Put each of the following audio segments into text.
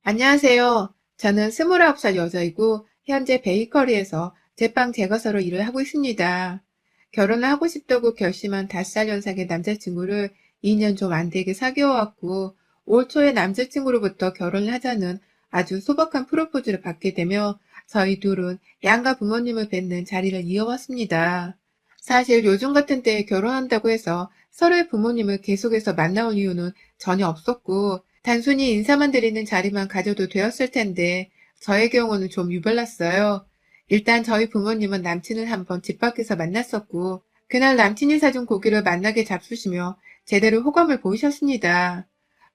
안녕하세요. 저는 29살 여자이고 현재 베이커리에서 제빵 제과사로 일을 하고 있습니다. 결혼을 하고 싶다고 결심한 5살 연상의 남자친구를 2년 좀 안 되게 사귀어왔고 올 초에 남자친구로부터 결혼을 하자는 아주 소박한 프로포즈를 받게 되며 저희 둘은 양가 부모님을 뵙는 자리를 이어왔습니다. 사실 요즘 같은 때에 결혼한다고 해서 서로의 부모님을 계속해서 만나올 이유는 전혀 없었고 단순히 인사만 드리는 자리만 가져도 되었을 텐데 저의 경우는 좀 유별났어요. 일단 저희 부모님은 남친을 한번 집 밖에서 만났었고 그날 남친이 사준 고기를 만나게 잡수시며 제대로 호감을 보이셨습니다.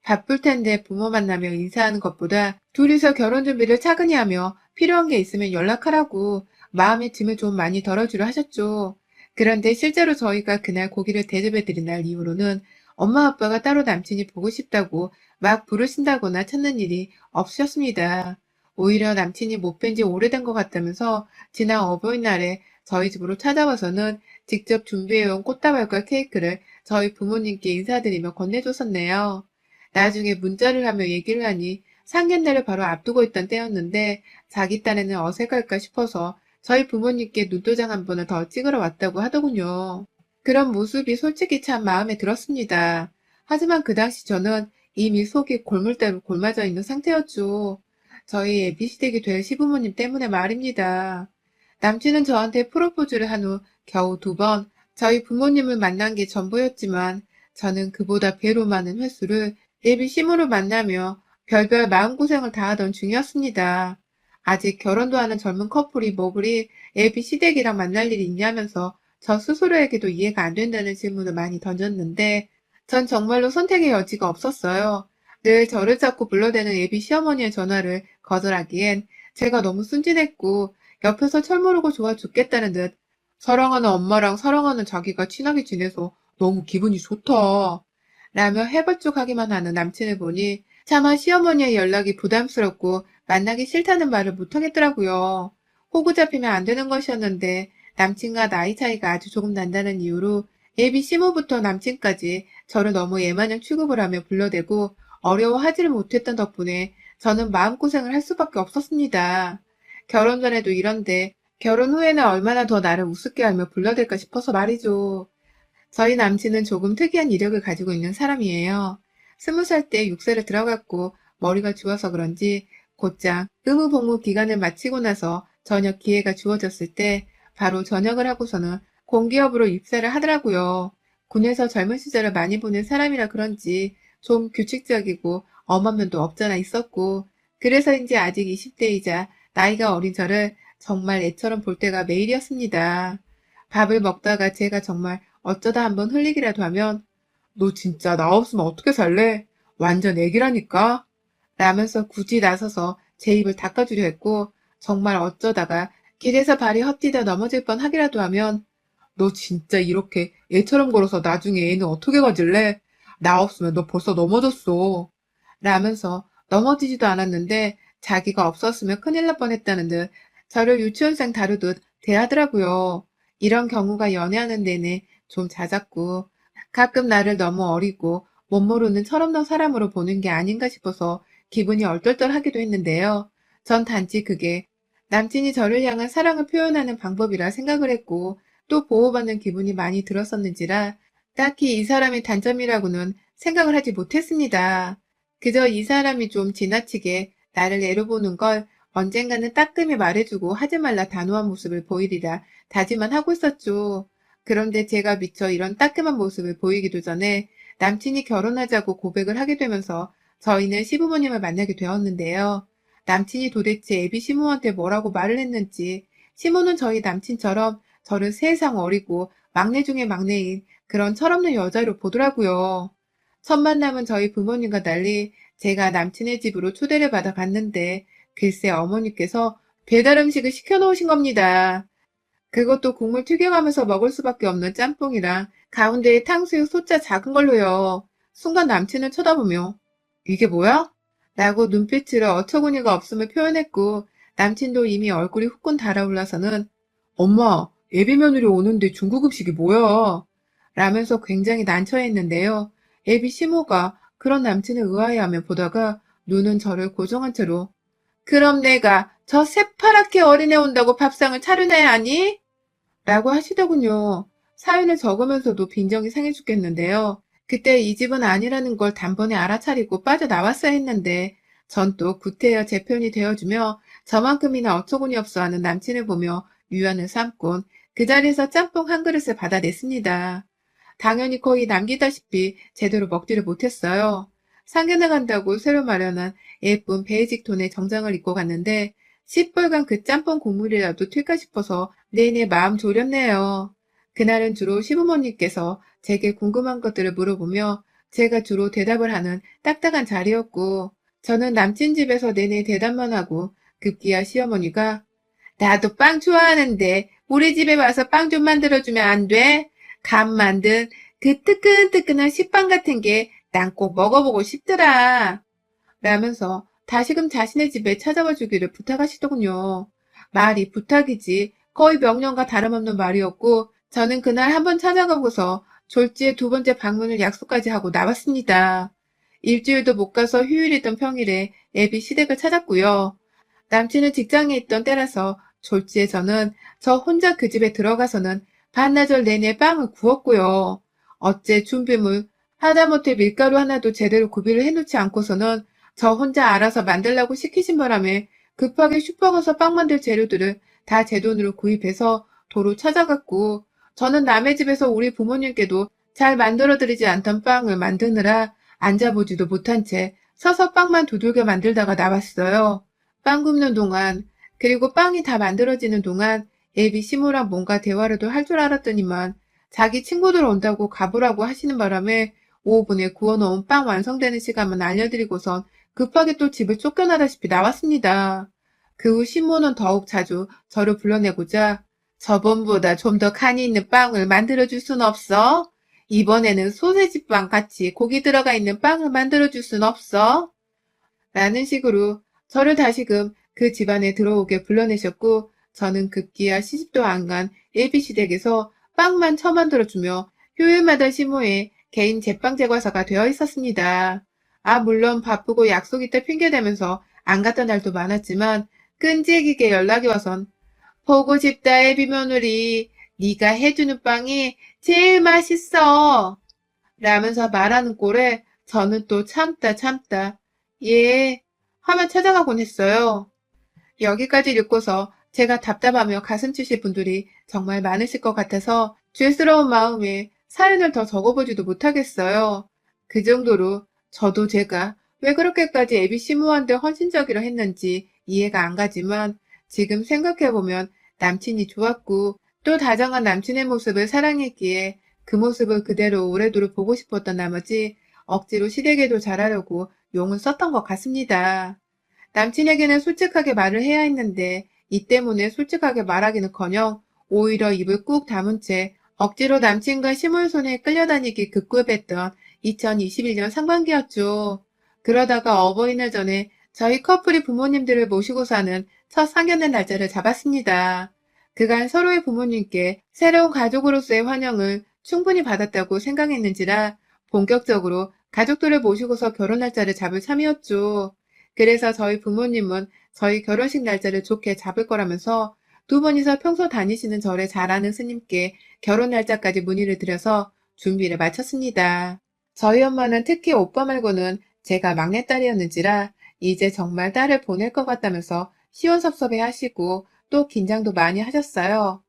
바쁠 텐데 부모 만나며 인사하는 것보다 둘이서 결혼 준비를 차근히 하며 필요한 게 있으면 연락하라고 마음의 짐을 좀 많이 덜어주려 하셨죠. 그런데 실제로 저희가 그날 고기를 대접해드린 날 이후로는 엄마 아빠가 따로 남친이 보고 싶다고 막 부르신다거나 찾는 일이 없으셨습니다. 오히려 남친이 못 뵌 지 오래된 것 같다면서 지난 어버이날에 저희 집으로 찾아와서는 직접 준비해온 꽃다발과 케이크를 저희 부모님께 인사드리며 건네줬었네요. 나중에 문자를 하며 얘기를 하니 상견례를 바로 앞두고 있던 때였는데 자기 딴에는 어색할까 싶어서 저희 부모님께 눈도장 한 번을 더 찍으러 왔다고 하더군요. 그런 모습이 솔직히 참 마음에 들었습니다. 하지만 그 당시 저는 이미 속이 골물대로 골마져 있는 상태였죠. 저희 애비시댁이 될 시부모님 때문에 말입니다. 남친은 저한테 프로포즈를 한 후 겨우 2번 저희 부모님을 만난 게 전부였지만 저는 그보다 배로 많은 횟수를 예비 시무를 만나며 별별 마음고생을 다하던 중이었습니다. 아직 결혼도 하는 젊은 커플이 뭐 그리 예비 시댁이랑 만날 일이 있냐면서 저 스스로에게도 이해가 안 된다는 질문을 많이 던졌는데 전 정말로 선택의 여지가 없었어요. 늘 저를 자꾸 불러대는 예비 시어머니의 전화를 거절하기엔 제가 너무 순진했고 옆에서 철모르고 좋아 죽겠다는 듯 사랑하는 엄마랑 사랑하는 자기가 친하게 지내서 너무 기분이 좋다. 라며 해벌쭉하기만 하는 남친을 보니 차마 시어머니의 연락이 부담스럽고 만나기 싫다는 말을 못하겠더라고요. 호구 잡히면 안 되는 것이었는데 남친과 나이 차이가 아주 조금 난다는 이유로 예비 시모부터 남친까지 저를 너무 예마냥 취급을 하며 불러대고 어려워하지를 못했던 덕분에 저는 마음고생을 할 수밖에 없었습니다. 결혼 전에도 이런데 결혼 후에는 얼마나 더 나를 우습게 하며 불러댈까 싶어서 말이죠. 저희 남친은 조금 특이한 이력을 가지고 있는 사람이에요. 20살 때 육세를 들어갔고 머리가 좋아서 그런지 곧장 의무복무 기간을 마치고 나서 전역 기회가 주어졌을 때 바로 전역을 하고서는 공기업으로 입사를 하더라고요. 군에서 젊은 시절을 많이 보낸 사람이라 그런지 좀 규칙적이고 엄한 면도 없잖아 있었고 그래서인지 아직 20대이자 나이가 어린 저를 정말 애처럼 볼 때가 매일이었습니다. 밥을 먹다가 제가 정말 어쩌다 한번 흘리기라도 하면 너 진짜 나 없으면 어떻게 살래? 완전 애기라니까? 라면서 굳이 나서서 제 입을 닦아주려 했고 정말 어쩌다가 길에서 발이 헛디뎌 넘어질 뻔 하기라도 하면 너 진짜 이렇게 애처럼 걸어서 나중에 애는 어떻게 가질래? 나 없으면 너 벌써 넘어졌어. 라면서 넘어지지도 않았는데 자기가 없었으면 큰일 날 뻔했다는 듯 저를 유치원생 다루듯 대하더라고요. 이런 경우가 연애하는 내내 좀 잦았고 가끔 나를 너무 어리고 못 모르는 철없는 사람으로 보는 게 아닌가 싶어서 기분이 얼떨떨하기도 했는데요. 전 단지 그게 남친이 저를 향한 사랑을 표현하는 방법이라 생각을 했고 또 보호받는 기분이 많이 들었었는지라 딱히 이 사람의 단점이라고는 생각을 하지 못했습니다. 그저 이 사람이 좀 지나치게 나를 애로 보는 걸 언젠가는 따끔히 말해주고 하지 말라 단호한 모습을 보이리라 다짐만 하고 있었죠. 그런데 제가 미처 이런 따끔한 모습을 보이기도 전에 남친이 결혼하자고 고백을 하게 되면서 저희는 시부모님을 만나게 되었는데요. 남친이 도대체 애비 시모한테 뭐라고 말을 했는지 시모는 저희 남친처럼 저를 세상 어리고 막내 중에 막내인 그런 철없는 여자로 보더라고요. 첫 만남은 저희 부모님과 달리 제가 남친의 집으로 초대를 받아 갔는데 글쎄 어머니께서 배달 음식을 시켜 놓으신 겁니다. 그것도 국물 튀겨가면서 먹을 수밖에 없는 짬뽕이랑 가운데에 탕수육 소자 작은 걸로요. 순간 남친을 쳐다보며 이게 뭐야? 라고 눈빛으로 어처구니가 없음을 표현했고 남친도 이미 얼굴이 후끈 달아올라서는 엄마, 예비 며느리 오는데 중국 음식이 뭐야? 라면서 굉장히 난처했는데요. 예비 시모가 그런 남친을 의아해하며 보다가 눈은 저를 고정한 채로 그럼 내가 저 새파랗게 어린애 온다고 밥상을 차려내야 하니? 라고 하시더군요. 사연을 적으면서도 빈정이 상해 죽겠는데요. 그때 이 집은 아니라는 걸 단번에 알아차리고 빠져나왔어야 했는데 전 또 구태여 제 편이 되어주며 저만큼이나 어처구니 없어 하는 남친을 보며 유연을 삼곤 그 자리에서 짬뽕 한 그릇을 받아냈습니다. 당연히 거의 남기다시피 제대로 먹지를 못했어요. 상견례 간다고 새로 마련한 예쁜 베이직 톤의 정장을 입고 갔는데 시뻘건 그 짬뽕 국물이라도 튈까 싶어서 내내 마음 졸였네요. 그날은 주로 시부모님께서 제게 궁금한 것들을 물어보며 제가 주로 대답을 하는 딱딱한 자리였고 저는 남친 집에서 내내 대답만 하고 급기야 시어머니가 나도 빵 좋아하는데 우리 집에 와서 빵 좀 만들어주면 안 돼? 간 만든 그 뜨끈뜨끈한 식빵 같은 게 난 꼭 먹어보고 싶더라. 라면서 다시금 자신의 집에 찾아와 주기를 부탁하시더군요. 말이 부탁이지 거의 명령과 다름없는 말이었고 저는 그날 한번 찾아가고서 졸지에 두 번째 방문을 약속까지 하고 나왔습니다. 일주일도 못 가서 휴일이던 평일에 애비 시댁을 찾았고요. 남친은 직장에 있던 때라서 졸지에 저는 저 혼자 그 집에 들어가서는 반나절 내내 빵을 구웠고요. 어째 준비물 하다못해 밀가루 하나도 제대로 구비를 해놓지 않고서는 저 혼자 알아서 만들라고 시키신 바람에 급하게 슈퍼 가서 빵 만들 재료들을 다 제 돈으로 구입해서 도로 찾아갔고 저는 남의 집에서 우리 부모님께도 잘 만들어드리지 않던 빵을 만드느라 앉아보지도 못한 채 서서 빵만 두들겨 만들다가 나왔어요. 빵 굽는 동안 그리고 빵이 다 만들어지는 동안 애비 시모랑 뭔가 대화라도 할 줄 알았더니만 자기 친구들 온다고 가보라고 하시는 바람에 5분에 구워놓은 빵 완성되는 시간만 알려드리고선 급하게 또 집을 쫓겨나다시피 나왔습니다. 그 후 시모는 더욱 자주 저를 불러내고자 저번보다 좀 더 간이 있는 빵을 만들어줄 순 없어? 이번에는 소세지 빵 같이 고기 들어가 있는 빵을 만들어줄 순 없어? 라는 식으로 저를 다시금 그 집안에 들어오게 불러내셨고 저는 급기야 시집도 안 간 ABC댁에서 빵만 처만들어주며 휴일마다 시모에 개인 제빵 제과사가 되어 있었습니다. 아 물론 바쁘고 약속 있다 핑계대면서 안 갔던 날도 많았지만 끈질기게 연락이 와선 보고 싶다 애비 며느리 네가 해주는 빵이 제일 맛있어 라면서 말하는 꼴에 저는 또 참다 예 하며 찾아가곤 했어요. 여기까지 읽고서 제가 답답하며 가슴 치실 분들이 정말 많으실 것 같아서 죄스러운 마음에 사연을 더 적어보지도 못하겠어요. 그 정도로 저도 제가 왜 그렇게까지 ABC모한테 헌신적이라 했는지 이해가 안 가지만 지금 생각해보면 남친이 좋았고 또 다정한 남친의 모습을 사랑했기에 그 모습을 그대로 오래도록 보고 싶었던 나머지 억지로 시댁에도 잘하려고 용을 썼던 것 같습니다. 남친에게는 솔직하게 말을 해야 했는데 이 때문에 솔직하게 말하기는커녕 오히려 입을 꾹 다문 채 억지로 남친과 시몰 손에 끌려다니기 급급했던 2021년 상반기였죠. 그러다가 어버이날 전에 저희 커플이 부모님들을 모시고 사는 첫 상견례 날짜를 잡았습니다. 그간 서로의 부모님께 새로운 가족으로서의 환영을 충분히 받았다고 생각했는지라 본격적으로 가족들을 모시고서 결혼 날짜를 잡을 참이었죠. 그래서 저희 부모님은 저희 결혼식 날짜를 좋게 잡을 거라면서 두 분이서 평소 다니시는 절에 잘 아는 스님께 결혼 날짜까지 문의를 드려서 준비를 마쳤습니다. 저희 엄마는 특히 오빠 말고는 제가 막내딸이었는지라 이제 정말 딸을 보낼 것 같다면서 시원섭섭해 하시고 또 긴장도 많이 하셨어요.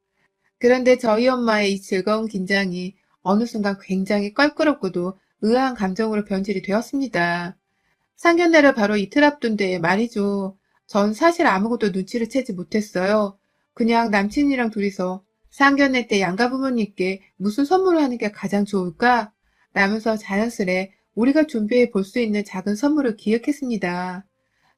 그런데 저희 엄마의 이 즐거운 긴장이 어느 순간 굉장히 껄끄럽고도 의아한 감정으로 변질이 되었습니다. 상견례를 바로 이틀 앞둔 데에 말이죠. 전 사실 아무것도 눈치를 채지 못했어요. 그냥 남친이랑 둘이서 상견례 때 양가 부모님께 무슨 선물을 하는 게 가장 좋을까? 라면서 자연스레 우리가 준비해 볼 수 있는 작은 선물을 기획했습니다.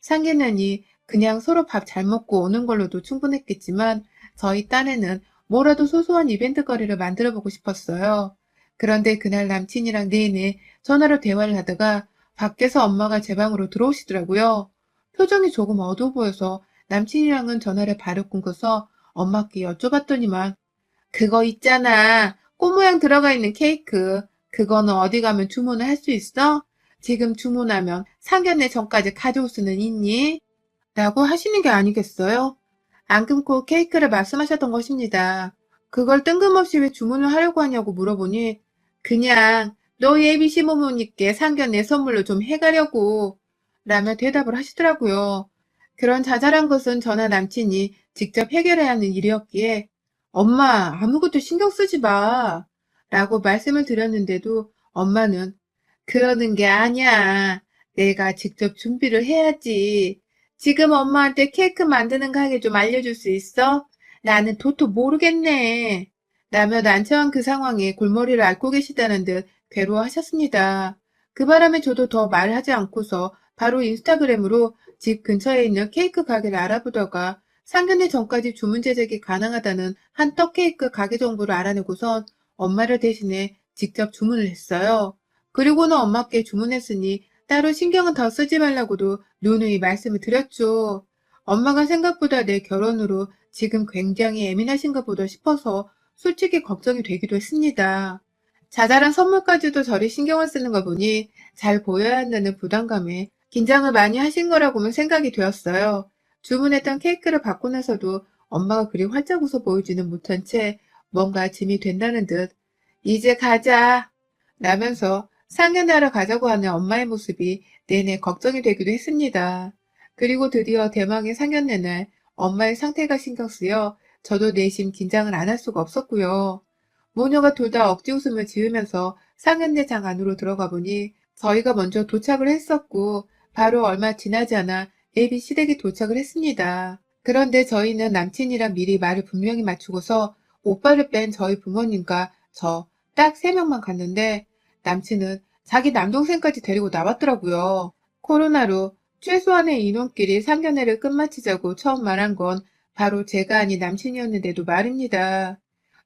상견례니 그냥 서로 밥 잘 먹고 오는 걸로도 충분했겠지만 저희 딴에는 뭐라도 소소한 이벤트거리를 만들어 보고 싶었어요. 그런데 그날 남친이랑 내내 전화로 대화를 하다가 밖에서 엄마가 제 방으로 들어오시더라고요. 표정이 조금 어두워 보여서 남친이랑은 전화를 바로 끊고서 엄마께 여쭤봤더니만 그거 있잖아. 꽃 모양 들어가 있는 케이크. 그거는 어디 가면 주문을 할 수 있어? 지금 주문하면 상견례 전까지 가져올 수는 있니? 라고 하시는 게 아니겠어요? 안 끊고 케이크를 말씀하셨던 것입니다. 그걸 뜬금없이 왜 주문을 하려고 하냐고 물어보니 그냥 너희 ABC 모모님께 상견례 선물로 좀 해가려고 라며 대답을 하시더라고요. 그런 자잘한 것은 저나 남친이 직접 해결해야 하는 일이었기에 엄마 아무것도 신경 쓰지 마 라고 말씀을 드렸는데도 엄마는 그러는 게 아니야. 내가 직접 준비를 해야지. 지금 엄마한테 케이크 만드는 가게 좀 알려줄 수 있어? 나는 도토 모르겠네. 라며 난처한 그 상황에 골머리를 앓고 계시다는 듯 괴로워하셨습니다. 그 바람에 저도 더 말하지 않고서 바로 인스타그램으로 집 근처에 있는 케이크 가게를 알아보다가 상견례 전까지 주문 제작이 가능하다는 한 떡케이크 가게 정보를 알아내고선 엄마를 대신해 직접 주문을 했어요. 그리고는 엄마께 주문했으니 따로 신경은 더 쓰지 말라고도 누누이 말씀을 드렸죠. 엄마가 생각보다 내 결혼으로 지금 굉장히 예민하신가 보다 싶어서 솔직히 걱정이 되기도 했습니다. 자잘한 선물까지도 저리 신경을 쓰는 거 보니 잘 보여야 한다는 부담감에 긴장을 많이 하신 거라고만 생각이 되었어요. 주문했던 케이크를 받고 나서도 엄마가 그리 활짝 웃어 보이지는 못한 채 뭔가 짐이 된다는 듯 이제 가자 라면서 상견례하러 가자고 하는 엄마의 모습이 내내 걱정이 되기도 했습니다. 그리고 드디어 대망의 상견례 날 엄마의 상태가 신경 쓰여 저도 내심 긴장을 안 할 수가 없었고요. 모녀가 둘 다 억지 웃음을 지으면서 상견례장 안으로 들어가 보니 저희가 먼저 도착을 했었고 바로 얼마 지나지 않아 예비 시댁이 도착을 했습니다. 그런데 저희는 남친이랑 미리 말을 분명히 맞추고서 오빠를 뺀 저희 부모님과 저 딱 3명만 갔는데 남친은 자기 남동생까지 데리고 나왔더라고요. 코로나로 최소한의 인원끼리 상견례를 끝마치자고 처음 말한 건 바로 제가 아닌 남친이었는데도 말입니다.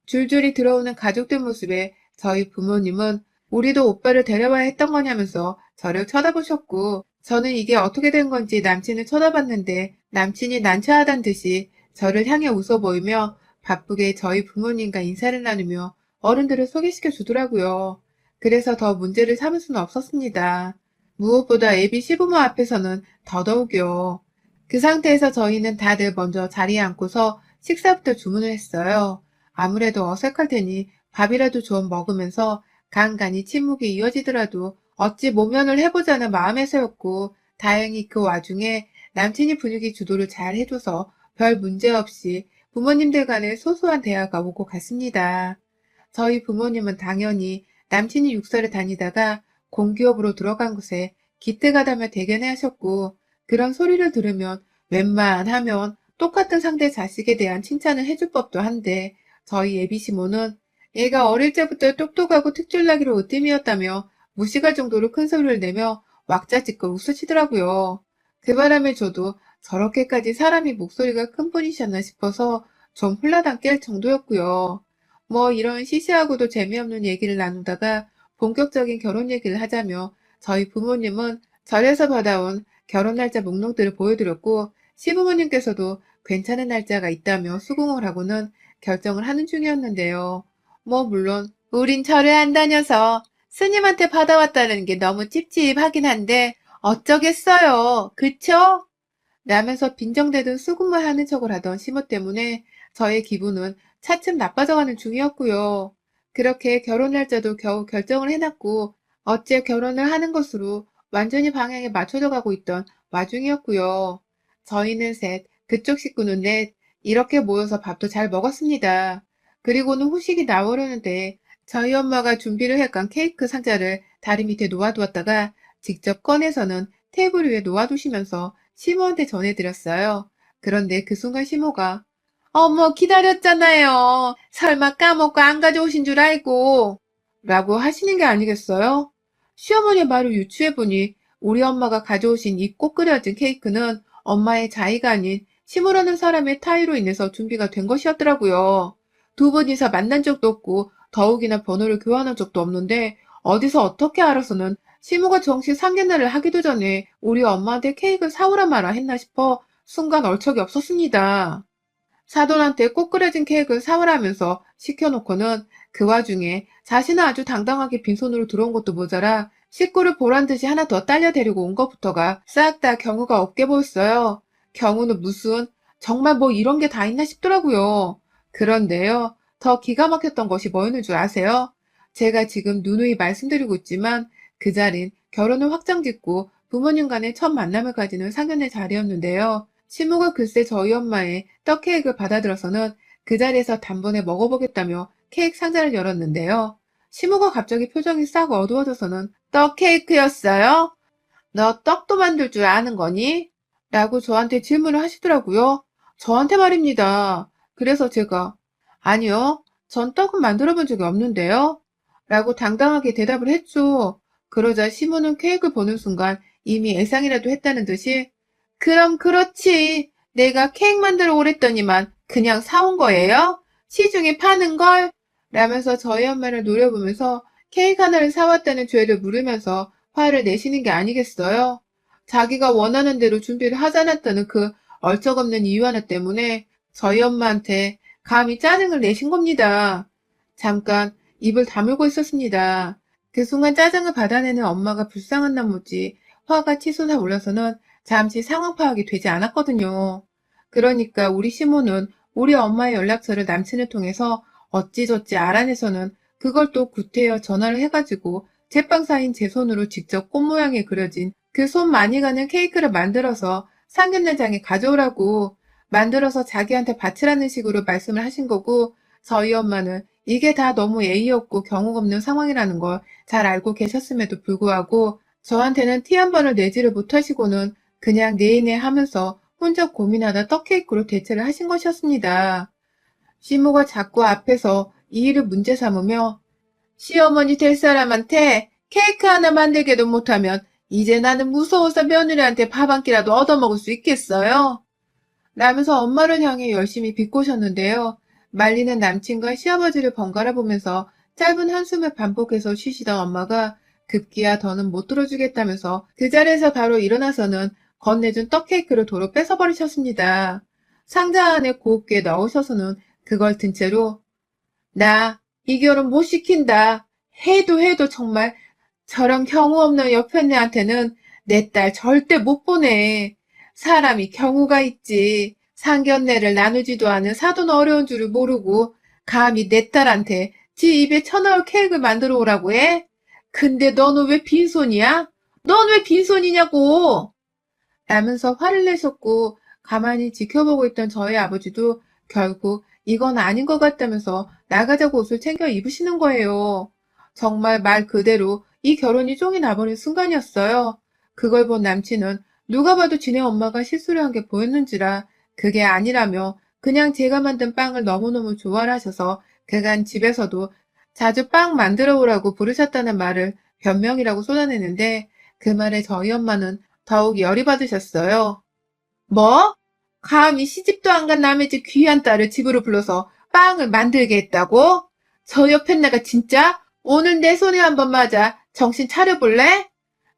줄줄이 들어오는 가족들 모습에 저희 부모님은 우리도 오빠를 데려와야 했던 거냐면서 저를 쳐다보셨고 저는 이게 어떻게 된 건지 남친을 쳐다봤는데 남친이 난처하단 듯이 저를 향해 웃어 보이며 바쁘게 저희 부모님과 인사를 나누며 어른들을 소개시켜 주더라고요. 그래서 더 문제를 삼을 수는 없었습니다. 무엇보다 애비 시부모 앞에서는 더더욱이요. 그 상태에서 저희는 다들 먼저 자리에 앉고서 식사부터 주문을 했어요. 아무래도 어색할 테니 밥이라도 좀 먹으면서 간간히 침묵이 이어지더라도 어찌 모면을 해보자는 마음에서였고 다행히 그 와중에 남친이 분위기 주도를 잘 해줘서 별 문제 없이 부모님들 간의 소소한 대화가 오고 갔습니다. 저희 부모님은 당연히 남친이 육사를 다니다가 공기업으로 들어간 곳에 기특하다며 대견해 하셨고 그런 소리를 들으면 웬만하면 똑같은 상대 자식에 대한 칭찬을 해줄 법도 한데 저희 예비시모는 얘가 어릴 때부터 똑똑하고 특출나기로 으뜸이었다며 무시할 정도로 큰 소리를 내며 왁자지껄 웃으시더라고요. 그 바람에 저도 저렇게까지 사람이 목소리가 큰 분이셨나 싶어서 좀 홀라당 깰 정도였고요. 뭐 이런 시시하고도 재미없는 얘기를 나누다가 본격적인 결혼 얘기를 하자며 저희 부모님은 절에서 받아온 결혼 날짜 목록들을 보여드렸고 시부모님께서도 괜찮은 날짜가 있다며 수긍을 하고는 결정을 하는 중이었는데요. 뭐 물론 우린 절에 안 다녀서 스님한테 받아왔다는 게 너무 찝찝하긴 한데 어쩌겠어요. 그쵸? 라면서 빈정대듯 수긍을 하는 척을 하던 시모 때문에 저의 기분은 차츰 나빠져가는 중이었고요. 그렇게 결혼 날짜도 겨우 결정을 해놨고 어째 결혼을 하는 것으로 완전히 방향에 맞춰져 가고 있던 와중이었고요. 저희는 셋, 그쪽 식구는 넷, 이렇게 모여서 밥도 잘 먹었습니다. 그리고는 후식이 나오려는데 저희 엄마가 준비를 해간 케이크 상자를 다리 밑에 놓아두었다가 직접 꺼내서는 테이블 위에 놓아두시면서 시모한테 전해드렸어요. 그런데 그 순간 시모가 어머 기다렸잖아요. 설마 까먹고 안 가져오신 줄 알고 라고 하시는 게 아니겠어요? 시어머니의 말을 유추해보니 우리 엄마가 가져오신 이 꼭 끓여진 케이크는 엄마의 자의가 아닌 시모라는 사람의 타의로 인해서 준비가 된 것이었더라고요. 두 분이서 만난 적도 없고 더욱이나 번호를 교환한 적도 없는데 어디서 어떻게 알아서는 시모가 정식 상견례를 하기도 전에 우리 엄마한테 케이크를 사오라 마라 했나 싶어 순간 얼척이 없었습니다. 사돈한테 꼭 끓여진 케이크를 사오라면서 시켜놓고는 그 와중에 자신은 아주 당당하게 빈손으로 들어온 것도 모자라 식구를 보란 듯이 하나 더 딸려 데리고 온 것부터가 싹 다 경우가 없게 보였어요. 경우는 무슨, 정말 뭐 이런 게 다 있나 싶더라고요. 그런데요, 더 기가 막혔던 것이 뭐였는 줄 아세요? 제가 지금 누누이 말씀드리고 있지만 그 자린 결혼을 확정짓고 부모님 간의 첫 만남을 가지는 상견례 자리였는데요. 시모가 글쎄 저희 엄마의 떡 케이크를 받아들어서는 그 자리에서 단번에 먹어보겠다며 케이크 상자를 열었는데요. 시모가 갑자기 표정이 싹 어두워져서는 떡 케이크였어요? 너 떡도 만들 줄 아는 거니? 라고 저한테 질문을 하시더라고요. 저한테 말입니다. 그래서 제가 아니요. 전 떡은 만들어 본 적이 없는데요. 라고 당당하게 대답을 했죠. 그러자 시모는 케이크를 보는 순간 이미 예상이라도 했다는 듯이 그럼 그렇지. 내가 케이크 만들어 오랬더니만 그냥 사온 거예요? 시중에 파는 걸? 라면서 저희 엄마를 노려보면서 케이크 하나를 사왔다는 죄를 물으면서 화를 내시는 게 아니겠어요? 자기가 원하는 대로 준비를 하지 않았다는 그 얼쩍없는 이유 하나 때문에 저희 엄마한테 감히 짜증을 내신 겁니다. 잠깐 입을 다물고 있었습니다. 그 순간 짜증을 받아내는 엄마가 불쌍한 나머지 화가 치솟아 올라서는 잠시 상황 파악이 되지 않았거든요. 그러니까 우리 시모는 우리 엄마의 연락처를 남친을 통해서 어찌저찌 알아내서는 그걸 또 구태여 전화를 해가지고 제빵사인 제 손으로 직접 꽃 모양에 그려진 그 손 많이 가는 케이크를 만들어서 상견례장에 가져오라고 만들어서 자기한테 바치라는 식으로 말씀을 하신 거고 저희 엄마는 이게 다 너무 예의 없고 경우가 없는 상황이라는 걸 잘 알고 계셨음에도 불구하고 저한테는 티 한 번을 내지를 못하시고는 그냥 네네 하면서 혼자 고민하다 떡케이크로 대체를 하신 것이었습니다. 시모가 자꾸 앞에서 이 일을 문제 삼으며 시어머니 될 사람한테 케이크 하나 만들게도 못하면 이제 나는 무서워서 며느리한테 밥 한 끼라도 얻어먹을 수 있겠어요? 라면서 엄마를 향해 열심히 비꼬셨는데요. 말리는 남친과 시아버지를 번갈아 보면서 짧은 한숨을 반복해서 쉬시던 엄마가 급기야 더는 못 들어주겠다면서 그 자리에서 바로 일어나서는 건네준 떡케이크를 도로 뺏어버리셨습니다. 상자 안에 곱게 넣으셔서는 그걸 든 채로 나 이 결혼 못 시킨다. 해도 정말 저런 경우 없는 여편네한테는 내 딸 절대 못 보내. 사람이 경우가 있지. 상견례를 나누지도 않은 사돈 어려운 줄을 모르고 감히 내 딸한테 지 입에 쳐넣을 케이크를 만들어 오라고 해? 근데 너는 왜 빈손이야? 넌 왜 빈손이냐고! 라면서 화를 내셨고 가만히 지켜보고 있던 저희 아버지도 결국 이건 아닌 것 같다면서 나가자고 옷을 챙겨 입으시는 거예요. 정말 말 그대로 이 결혼이 쫑이 나버린 순간이었어요. 그걸 본 남친은 누가 봐도 지네 엄마가 실수를 한 게 보였는지라 그게 아니라며 그냥 제가 만든 빵을 너무너무 좋아를 하셔서 그간 집에서도 자주 빵 만들어 오라고 부르셨다는 말을 변명이라고 쏟아내는데 그 말에 저희 엄마는 더욱 열이 받으셨어요. 뭐? 감히 시집도 안 간 남의 집 귀한 딸을 집으로 불러서 빵을 만들게 했다고? 저 옆에 내가 진짜 오늘 내 손에 한번 맞아 정신 차려볼래?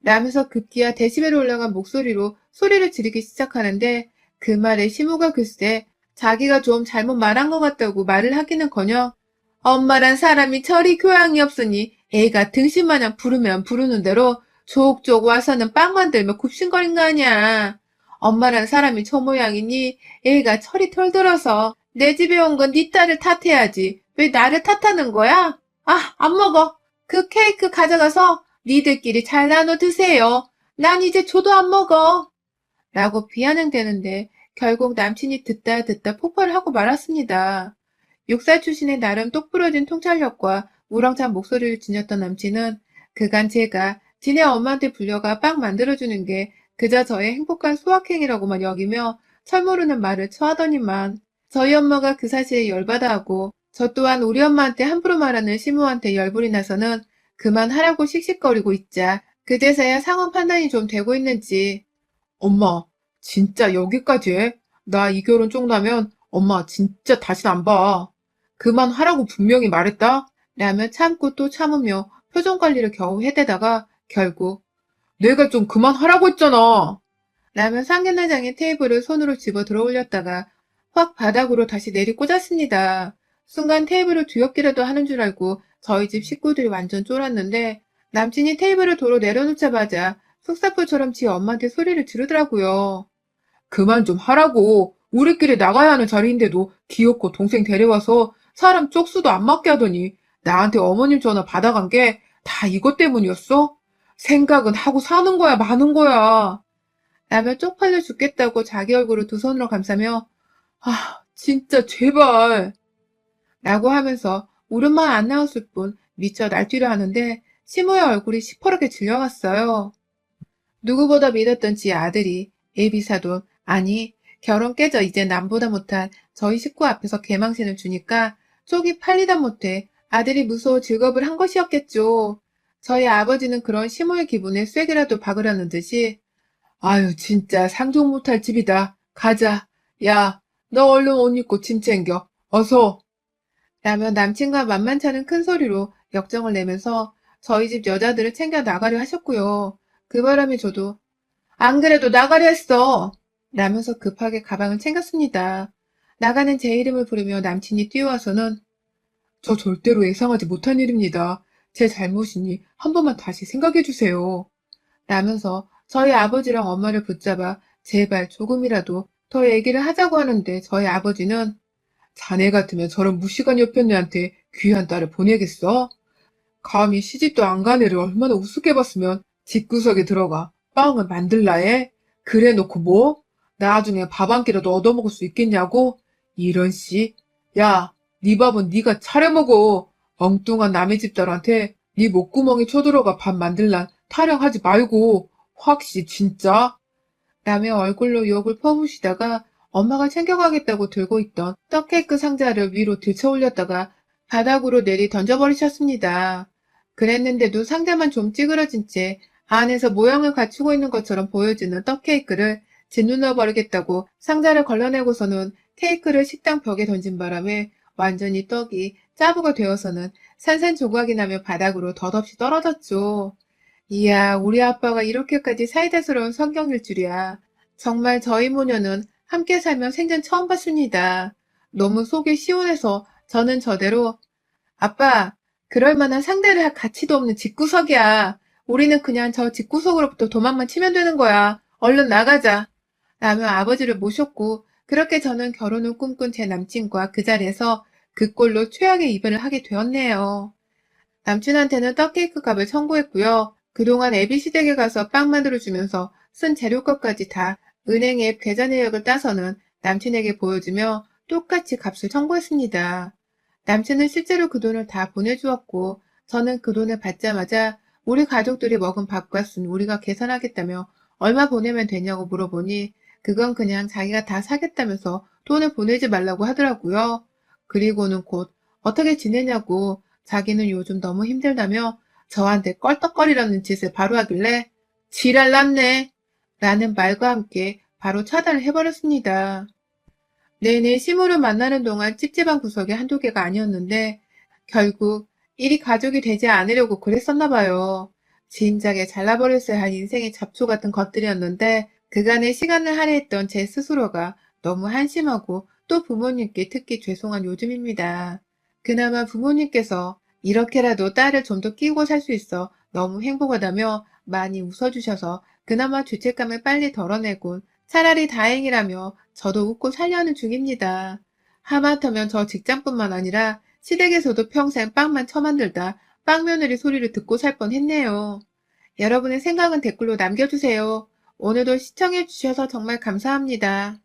라면서 급기야 데시벨이 올라간 목소리로 소리를 지르기 시작하는데 그 말에 시무가 글쎄 자기가 좀 잘못 말한 것 같다고 말을 하기는커녕 엄마란 사람이 저리 교양이 없으니 애가 등신마냥 부르면 부르는 대로 족족 와서는 빵 만들며 굽신거린 거 아니야. 엄마란 사람이 저 모양이니 애가 철이 털들어서 내 집에 온 건 네 딸을 탓해야지. 왜 나를 탓하는 거야? 아, 안 먹어. 그 케이크 가져가서 니들끼리 잘 나눠 드세요. 난 이제 줘도 안 먹어. 라고 비아냥대는데 결국 남친이 듣다 폭발을 하고 말았습니다. 6살 출신의 나름 똑부러진 통찰력과 우렁찬 목소리를 지녔던 남친은 그간 제가 지네 엄마한테 불려가 빵 만들어주는 게 그저 저의 행복한 소확행이라고만 여기며 철모르는 말을 처하더니만 저희 엄마가 그 사실에 열받아하고 저 또한 우리 엄마한테 함부로 말하는 시모한테 열불이 나서는 그만하라고 씩씩거리고 있자 그제서야 상황 판단이 좀 되고 있는지 엄마 진짜 여기까지 해? 나 이 결혼 쪽나면 엄마 진짜 다신 안 봐. 그만하라고 분명히 말했다. 라며 참고 또 참으며 표정 관리를 겨우 해대다가 결국 내가 좀 그만하라고 했잖아. 라며 상견례장의 테이블을 손으로 집어 들어 올렸다가 확 바닥으로 다시 내리 꽂았습니다. 순간 테이블을 뒤엎기라도 하는 줄 알고 저희 집 식구들이 완전 쫄았는데 남친이 테이블을 도로 내려놓자마자 속사포처럼 지 엄마한테 소리를 지르더라고요. 그만 좀 하라고. 우리끼리 나가야 하는 자리인데도 귀엽고 동생 데려와서 사람 쪽수도 안 맞게 하더니 나한테 어머님 전화 받아간 게 다 이것 때문이었어? 생각은 하고 사는 거야, 마는 거야. 라며 쪽팔려 죽겠다고 자기 얼굴을 두 손으로 감싸며 아, 진짜 제발. 라고 하면서 울음만 안 나왔을 뿐 미쳐 날뛰려 하는데 시모의 얼굴이 시퍼렇게 질려갔어요. 누구보다 믿었던 지 아들이 예비사돈, 아니 결혼 깨져 이제 남보다 못한 저희 식구 앞에서 개망신을 주니까 속이 팔리다 못해 아들이 무서워 즐겁을 한 것이었겠죠. 저희 아버지는 그런 시모의 기분에 쐐기라도 박으려는 듯이 아유 진짜 상종 못할 집이다. 가자. 야, 너 얼른 옷 입고 짐 챙겨. 어서. 라며 남친과 만만찮은 큰 소리로 역정을 내면서 저희 집 여자들을 챙겨 나가려 하셨고요. 그 바람에 저도 안 그래도 나가려 했어. 라면서 급하게 가방을 챙겼습니다. 나가는 제 이름을 부르며 남친이 뛰어와서는 저 절대로 예상하지 못한 일입니다. 제 잘못이니 한 번만 다시 생각해 주세요. 라면서 저희 아버지랑 엄마를 붙잡아 제발 조금이라도 더 얘기를 하자고 하는데 저희 아버지는 자네 같으면 저런 무시간 여편네한테 귀한 딸을 보내겠어? 감히 시집도 안 간 애를 얼마나 우습게 봤으면 집구석에 들어가 빵을 만들라 해? 그래 놓고 뭐? 나중에 밥 한 끼라도 얻어먹을 수 있겠냐고? 이런 씨. 야, 네 밥은 네가 차려 먹어. 엉뚱한 남의 집 딸한테 네 목구멍에 쳐들어가 밥 만들란 타령하지 말고. 확시 진짜? 라며 얼굴로 욕을 퍼부시다가 엄마가 챙겨가겠다고 들고 있던 떡케이크 상자를 위로 들쳐 올렸다가 바닥으로 내리 던져버리셨습니다. 그랬는데도 상자만 좀 찌그러진 채 안에서 모양을 갖추고 있는 것처럼 보여지는 떡케이크를 짓눌러 버리겠다고 상자를 걸러내고서는 케이크를 식당 벽에 던진 바람에 완전히 떡이 짜부가 되어서는 산산조각이 나며 바닥으로 덧없이 떨어졌죠. 이야, 우리 아빠가 이렇게까지 사이다스러운 성격일 줄이야. 정말 저희 모녀는 함께 살면 생전 처음 봤습니다. 너무 속이 시원해서 저는 저대로 아빠, 그럴 만한 상대를 할 가치도 없는 집구석이야. 우리는 그냥 저 집구석으로부터 도망만 치면 되는 거야. 얼른 나가자. 라며 아버지를 모셨고 그렇게 저는 결혼을 꿈꾼 제 남친과 그 자리에서 그 꼴로 최악의 이별을 하게 되었네요. 남친한테는 떡케이크 값을 청구했고요. 그동안 애비시댁에 가서 빵 만들어주면서 쓴 재료값까지 다 은행 앱 계좌 내역을 따서는 남친에게 보여주며 똑같이 값을 청구했습니다. 남친은 실제로 그 돈을 다 보내주었고 저는 그 돈을 받자마자 우리 가족들이 먹은 밥값은 우리가 계산하겠다며 얼마 보내면 되냐고 물어보니 그건 그냥 자기가 다 사겠다면서 돈을 보내지 말라고 하더라고요. 그리고는 곧 어떻게 지내냐고 자기는 요즘 너무 힘들다며 저한테 껄떡거리라는 짓을 바로 하길래 지랄 났네 라는 말과 함께 바로 차단을 해버렸습니다. 내내 시무를 만나는 동안 찝찝한 구석이 한두 개가 아니었는데 결국 일이 가족이 되지 않으려고 그랬었나 봐요. 진작에 잘라버렸어야 할 인생의 잡초 같은 것들이었는데 그간의 시간을 할애했던 제 스스로가 너무 한심하고 또 부모님께 특히 죄송한 요즘입니다. 그나마 부모님께서 이렇게라도 딸을 좀 더 끼고 살 수 있어 너무 행복하다며 많이 웃어주셔서 그나마 죄책감을 빨리 덜어내곤 차라리 다행이라며 저도 웃고 살려는 중입니다. 하마터면 저 직장뿐만 아니라 시댁에서도 평생 빵만 처만들다 빵며느리 소리를 듣고 살 뻔했네요. 여러분의 생각은 댓글로 남겨주세요. 오늘도 시청해주셔서 정말 감사합니다.